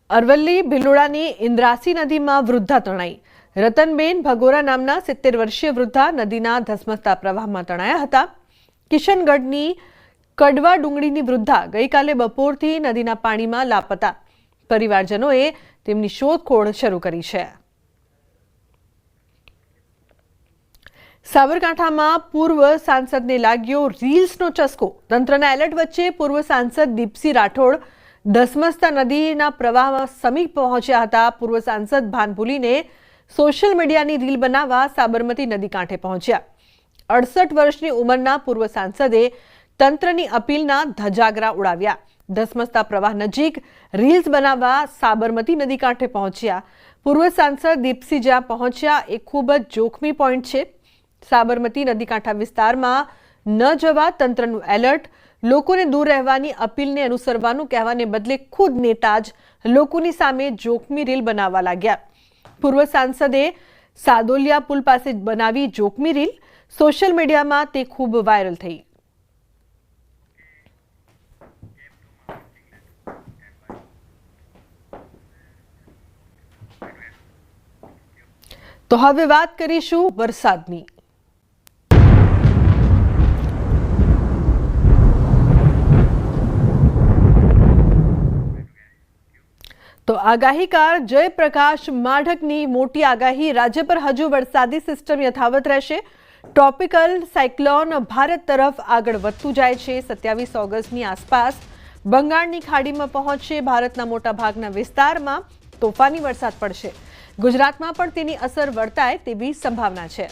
અરવલ્લી ભિલોડાની ઇન્દ્રાસી નદીમાં વૃદ્ધા તણાઈ। રતનબેન ભગોરા નામના 70 વર્ષીય વૃદ્ધા નદીના ધસમસતા પ્રવાહમાં તણાયા હતા। કિશનગઢની કડવા ડુંગળીની વૃદ્ધા ગઈકાલે બપોરથી નદીના પાણીમાં લાપતા। પરિવારજનોએ તેમની શોધખોળ શરૂ કરી છે। સાબરકાંઠામાં પૂર્વ સાંસદને લાગ્યો રીલ્સનો ચસ્કો। તંત્રના એલર્ટ વચ્ચે પૂર્વ સાંસદ દીપસિંહ રાઠોડ ધસમસતા નદીના પ્રવાહમાં સમીપ પહોંચ્યા હતા। પૂર્વ સાંસદ ભાન ભૂલીને સોશિયલ મીડિયાની રીલ બનાવવા સાબરમતી નદી કાંઠે પહોંચ્યા। 68 વર્ષની ઉંમરના પૂર્વ સાંસદે તંત્રની અપીલના ધજાગરા ઉડાવ્યા। ધસમસતા પ્રવાહ નજીક રીલ્સ બનાવવા સાબરમતી નદી કાંઠે પહોંચ્યા। પૂર્વ સાંસદ દીપસિંહ જ્યાં પહોંચ્યા એ ખૂબ જ જોખમી પોઈન્ટ છે। સાબરમતી નદી કાંઠા વિસ્તારમાં ન જવા તંત્રનું એલર્ટ। લોકોને દૂર રહેવાની અપીલને અનુસરવાનું કહેવાને બદલે ખુદ નેતા જ લોકોની સામે જોખમી રીલ બનાવવા લાગ્યા। પૂર્વ સાંસદે સાદોલિયા પુલ પાસે બનાવી જોખમી રીલ। સોશિયલ મીડિયામાં તે ખૂબ વાયરલ થઈ। તો હવે વાત કરીશું વરસાદની। તો આગાહીકાર જયપ્રકાશ માઢકની મોટી આગાહી। રાજ્ય પર હજુ વરસાદી સિસ્ટમ યથાવત રહેશે। ટ્રોપિકલ સાયક્લોન ભારત તરફ આગળ વધતું જાય છે। 27 ઓગસ્ટની આસપાસ બંગાળની ખાડીમાં પહોંચશે। ભારતના મોટા ભાગના વિસ્તારમાં તોફાની વરસાદ પડશે। ગુજરાતમાં પણ તેની અસર વર્તાય તેવી સંભાવના છે।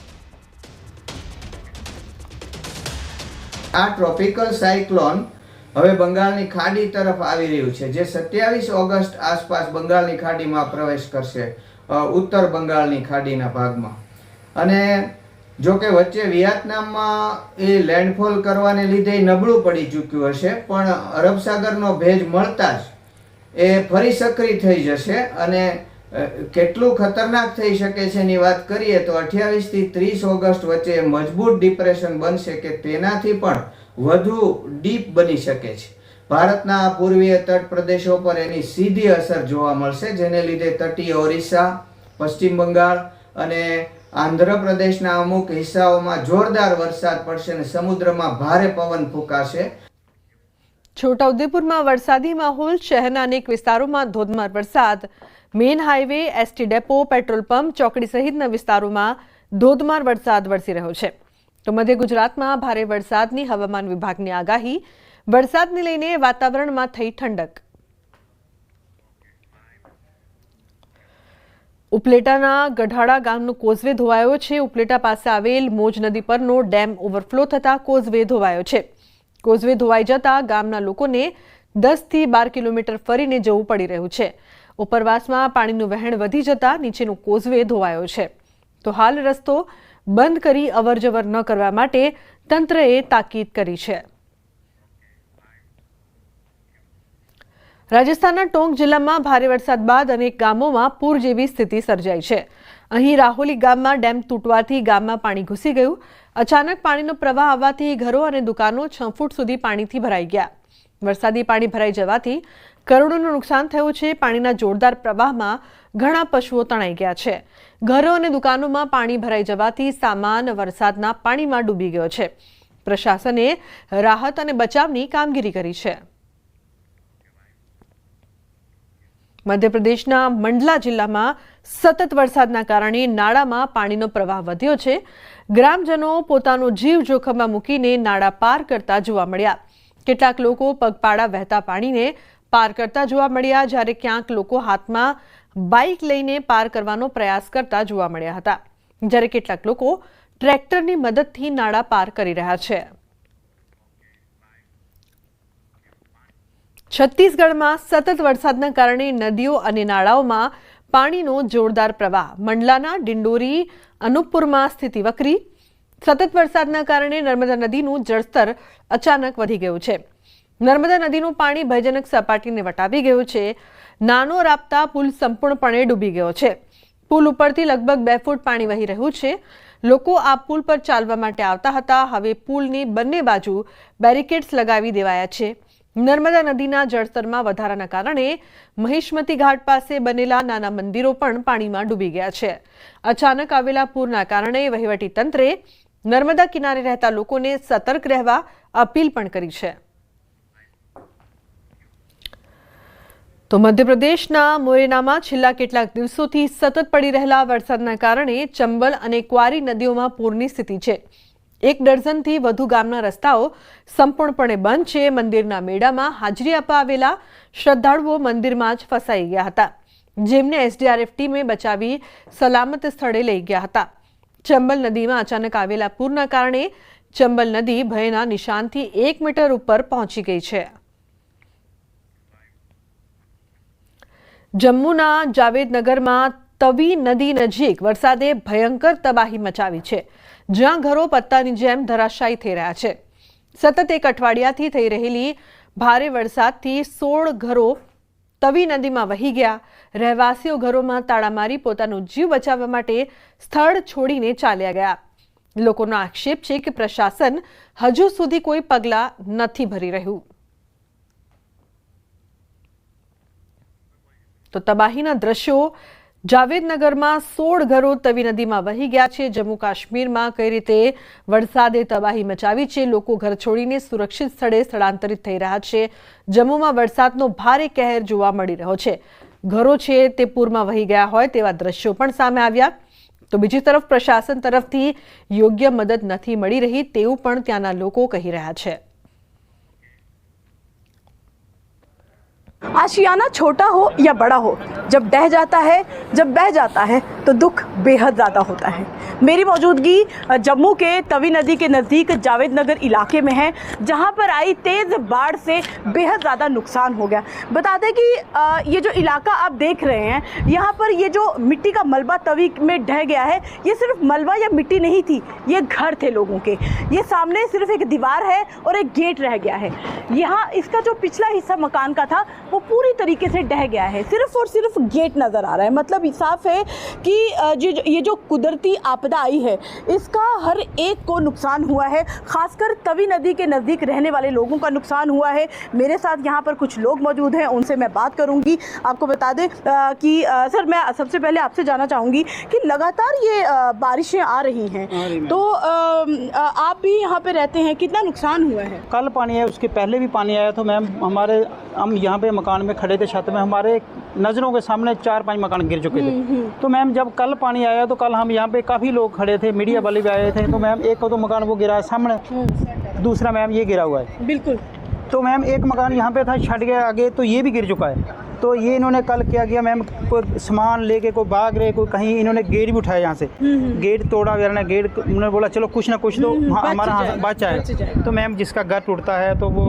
આ ટ્રોપિકલ સાયક્લોન હવે બંગાળની ખાડી તરફ આવી રહ્યું છે, જે 27 ઓગસ્ટ આસપાસ બંગાળની ખાડીમાં પ્રવેશ કરશે, ઉત્તર બંગાળની ખાડીના ભાગમાં। અને જો કે વચ્ચે વિયેતનામમાં એ લેન્ડફોલ કરવાને લીધે નબળું પડી ચૂક્યું હશે, પણ અરબ સાગરનો ભેજ મળતા જ એ ફરી સક્રિય થઈ જશે। અને કેટલું ખતરનાક થઈ શકે છે એની વાત કરીએ તો 28 થી 30 ઓગસ્ટ વચ્ચે મજબૂત ડિપ્રેશન બનશે કે તેનાથી પણ વધુ ડીપ બની શકે છે। ભારતના પૂર્વીય તટ પ્રદેશો પર એની સીધી અસર જોવા મળશે, જેને લીધે તટીય ઓરિસ્સા, પશ્ચિમ બંગાળ અને આંધ્રપ્રદેશના અમુક હિસ્સાઓમાં જોરદાર વરસાદ પડશે અને સમુદ્રમાં ભારે પવન ફૂંકાશે। છોટાઉદેપુરમાં વરસાદી માહોલ। શહેરના અનેક વિસ્તારોમાં ધોધમાર વરસાદ। Main highway, ST depot, petrol pump, ચોકડી સહિતના વિસ્તારોમાં ધોધમાર વરસાદ વરસી રહ્યો છે। તો મધ્ય ગુજરાતમાં ભારે વરસાદની હવામાન વિભાગની આગાહી। વરસાદને લઈને વાતાવરણમાં થઈ ઠંડક। ઉપલેટાના ગઢાડા ગામનો કોઝવે ધોવાયો છે। ઉપલેટા પાસે આવેલ મોજ નદી પરનો ડેમ ઓવરફ્લો થતા કોઝવે ધોવાયો છે। કોઝવે ધોવાઈ જતા ગામના લોકોને 10 થી 12 કિલોમીટર ફરીને જવું પડી રહ્યું છે। ઉપરવાસમાં પાણીનું વહેણ વધી જતા નીચેનો કોઝવે ધોવાયો છે। તો હાલ રસ્તો બંધ કરી અવરજવર ન કરવા માટે તંત્રએ તાકીદ કરી છે। રાજસ્થાનના ટોંક જિલ્લામાં ભારે વરસાદ બાદ અનેક ગામોમાં પૂર જેવી સ્થિતિ સર્જાઈ છે। અહીં રાહોલી ગામમાં ડેમ તૂટવાથી ગામમાં પાણી ઘૂસી ગયું। અચાનક પાણીનો પ્રવાહ આવવાથી ઘરો અને દુકાનો 6 ફૂટ સુધી પાણીથી ભરાઈ ગયા। વરસાદી પાણી ભરાઈ જવાથી કરોડોનું નુકસાન થયું છે। પાણીના જોરદાર પ્રવાહમાં ઘણા પશુઓ તણાઈ ગયા છે। ઘરો અને દુકાનોમાં પાણી ભરાઈ જવાથી સામાન વરસાદના પાણીમાં ડૂબી ગયો છે। પ્રશાસને રાહત અને બચાવની કામગીરી કરી છે। મધ્યપ્રદેશના મંડલા જિલ્લામાં સતત વરસાદના કારણે નાળામાં પાણીનો પ્રવાહ વધ્યો છે। ગ્રામજનો પોતાનો જીવ જોખમમાં મૂકીને નાળા પાર કરતા જોવા મળ્યા। કેટલાક લોકો પગપાળા વહેતા પાણીને પાર કરતા જોવા મળ્યા, જ્યારે ક્યાંક લોકો હાથમાં બાઇક લઈને પાર કરવાનો પ્રયાસ કરતા જોવા મળ્યા હતા, જ્યારે કેટલાક લોકો ટ્રેક્ટરની મદદથી નાળા પાર કરી રહ્યા છે। છત્તીસગઢમાં સતત વરસાદના કારણે નદીઓ અને નાળાઓમાં પાણીનો જોરદાર પ્રવાહ। મંડલાના ડિંડોરી અનુપપુરમાં સ્થિતિ વકરી। સતત વરસાદના કારણે નર્મદા નદીનું જળસ્તર અચાનક વધી ગયું છે। નર્મદા નદીનું પાણી ભયજનક સપાટીને વટાવી ગયું છે। નાનો રાપતા પુલ સંપૂર્ણપણે ડૂબી ગયો છે। પુલ ઉપરથી લગભગ 2 ફૂટ પાણી વહી રહ્યું છે। લોકો આ પુલ પર ચાલવા માટે આવતા હતા। હવે પુલની બંને બાજુ બેરિકેડ્સ લગાવી દેવાયા છે। નર્મદા નદીના જળસ્તરમાં વધારાના કારણે મહિષ્મતી ઘાટ પાસે બનેલા નાના મંદિરો પણ પાણીમાં ડૂબી ગયા છે. અચાનક આવેલા પૂરના કારણે વહીવટીતંત્રે નર્મદા કિનારે રહેતા લોકોને સતર્ક રહેવા અપીલ પણ કરી છે. તો મધ્યપ્રદેશના મોરેનામાં છેલ્લા કેટલાક દિવસોથી સતત પડી રહેલા વરસાદના કારણે ચંબલ અને ક્વારી નદીઓમાં પૂરની સ્થિતિ છે. 1 ડઝનથી વધુ ગામના રસ્તાઓ સંપૂર્ણપણે બંધ છે. મંદિરના મેળામાં હાજરી આપવા આવેલા શ્રદ્ધાળુઓ મંદિરમાં જ ફસાઈ ગયા હતા, જેમને એસડીઆરએફ ટીમે બચાવી સલામત સ્થળે લઈ ગયા હતા. ચંબલ નદીમાં અચાનક આવેલા પૂરના કારણે ચંબલ નદી ભયના નિશાનથી 1 મીટર ઉપર પહોંચી ગઈ છે. જમ્મુના જાવેદનગરમાં તવી નદી નજીક વરસાદે ભયંકર તબાહી મચાવી છે, જ્યાં ઘરો પત્તાની જેમ ધરાશાયી થઈ રહ્યા છે. સતત 1 અઠવાડિયાથી થઈ રહેલી ભારે વરસાદથી 16 ઘરો તવી નદીમાં વહી ગયા. રહેવાસીઓ ઘરોમાં તાળા મારી પોતાનો જીવ બચાવવા માટે સ્થળ છોડીને ચાલ્યા ગયા. લોકોનો આક્ષેપ છે કે પ્રશાસન હજુ સુધી કોઈ પગલાં નથી ભરી રહ્યું. તો તબાહીના દ્રશ્યો જાવેદનગરમાં 16 ઘરો તવી નદીમાં વહી ગયા છે. જમ્મુ કાશ્મીરમાં કઈ રીતે વરસાદે તબાહી મચાવી છે. લોકો ઘર છોડીને સુરક્ષિત સ્થળે સ્થળાંતરિત થઈ રહ્યા છે. જમ્મુમાં વરસાદનો ભારે કહેર જોવા મળી રહ્યો છે. ઘરો છે તે પૂરમાં વહી ગયા હોય તેવા દ્રશ્યો પણ સામે આવ્યા. તો બીજી તરફ પ્રશાસન તરફથી યોગ્ય મદદ નથી મળી રહી તેવું પણ ત્યાંના લોકો કહી રહ્યા છે. आशियाना छोटा हो या बड़ा हो, जब बह जाता है तो दुख बेहद ज़्यादा होता है. मेरी मौजूदगी जम्मू के तवी नदी के नज़दीक जावेदनगर इलाके में है, जहां पर आई तेज़ बाढ़ से बेहद ज़्यादा नुकसान हो गया. बता दें कि ये जो इलाका आप देख रहे हैं, यहाँ पर ये जो मिट्टी का मलबा तवी में ढह गया है, ये सिर्फ मलबा या मिट्टी नहीं थी, ये घर थे लोगों के. ये सामने सिर्फ एक दीवार है और एक गेट रह गया है. यहाँ इसका जो पिछला हिस्सा मकान का था वो पूरी तरीके से ढह गया है. सिर्फ और सिर्फ गेट नज़र आ रहा है. मतलब साफ है कि ये जो कुदरती आपदा आई है, इसका हर एक को नुकसान हुआ है. खासकर तवी नदी के नज़दीक रहने वाले लोगों का नुकसान हुआ है. मेरे साथ यहाँ पर कुछ लोग मौजूद हैं, उनसे मैं बात करूँगी. आपको बता दें कि सर, मैं सबसे पहले आपसे जानना चाहूँगी कि लगातार ये बारिशें आ रही हैं, तो आप भी यहाँ पे रहते हैं, कितना नुकसान हुआ है? कल पानी आया, उसके पहले भी पानी आया. तो मैम हम यहाँ पे मकान में खड़े थे, छत में, हमारे नज़रों के सामने 4-5 मकान गिर चुके थे. तो मैम जब कल पानी आया तो कल हम यहाँ पे काफ़ी लोग खड़े थे, मीडिया वाले भी आए थे. तो मैम एक तो मकान वो गिरा है सामने, दूसरा मैम ये गिरा हुआ है. बिल्कुल. तो मैम एक मकान यहाँ पे था, छट गया आगे, तो ये भी गिर चुका है. तो ये इन्होंने कल क्या किया मैम, कोई सामान लेके कोई भाग रहे, कोई कहीं, इन्होंने गेट भी उठाया यहाँ से. गेट तोड़ा यार गेट, उन्होंने बोला चलो कुछ ना कुछ तो हमारा बच आए. तो मैम जिसका घर टूटता है तो वो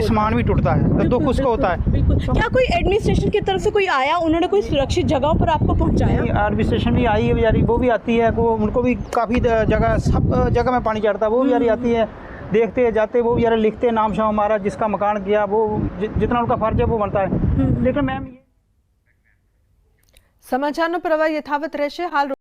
सामान भी टूटता है, तो दुख उसको होता है. क्या कोई एडमिनिस्ट्रेशन की तरफ से कोई आया, उन्होंने कोई सुरक्षित जगहों पर आपको पहुँचाया? एडमिनिस्ट्रेशन भी आई है बेचारी, वो भी आती है, उनको भी काफ़ी जगह, सब जगह में पानी चढ़ता है, वो भी यारी आती है, देखते जाते, वो यार लिखते नाम शाम हमारा, जिसका मकान गया वो जितना उनका फर्ज है वो बनता है. लेकिन मैम સમાચારનો પ્રવાહ યથાવત રહેશે. હાલ